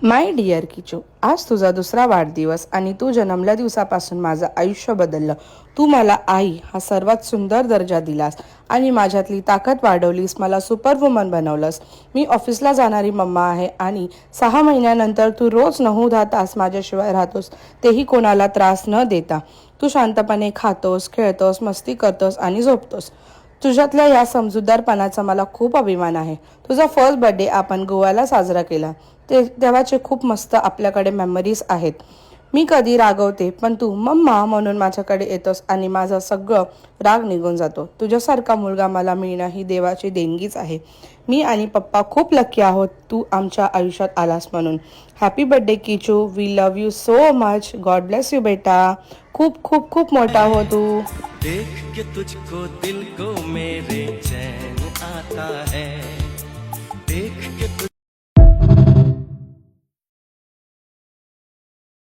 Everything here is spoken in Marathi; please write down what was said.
माय डिअर किचू, आज तुझा दुसरा वाढदिवस आणि तू जन्मल्या दिवसापासून माझं आयुष्य बदललं. तू मला आई हा सर्वात सुंदर दर्जा दिलास आणि माझ्यातली ताकद वाढवलीस, मला सुपरवुमन बनवलंस. मी ऑफिसला जाणारी मम्मा आहे आणि 6 महिन्यानंतर तू रोज 9-10 तास माझ्याशिवाय राहतोस, तेही कोणाला त्रास न देता. तू शांतपणे खातोस, खेळतोस, मस्ती करतोस आणि झोपतोस. तुझ्यातल्या या समजूतदारपणाचा मला खूप अभिमान आहे. तुझा फर्स्ट बर्थडे आपण गोव्याला साजरा केला. तेव्हाचे खूप मस्त आपल्याकडे मेमरीज आहेत. मी कधी रागवते पण तू मम्मा म्हणून माझ्याकडे येतोस आणि माझा सगळं राग निघून जातो. तुझ्यासारखा मुलगा मला मिळणं ही देवाची देणगीच आहे. मी आणि पप्पा खूप लकी आहोत तू आमच्या आयुष्यात आलास म्हणून. Happy birthday Kichu. We love you so much. God bless you बेटा. खूप खूप खूप मोठा हो तू. देख के तुझको दिल को मेरे चैन आता है, देख के